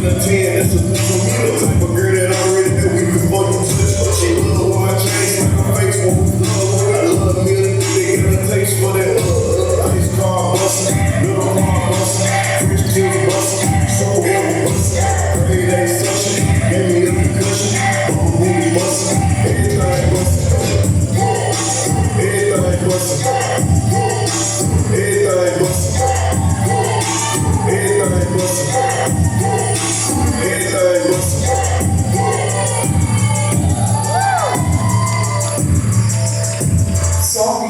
than a 10, that's a meal. Type of girl that already knew we could fuck you touch. She love when I change like my face won't love. I love me, they got a taste for that ice car bustin', little car bustin', French tips bustin', so ever bustin', grade A suction, gave me a concussion, bump booty bustin', everything bustin', everything bustin', everything bustin', everything bustin', everything bustin'. Sorry,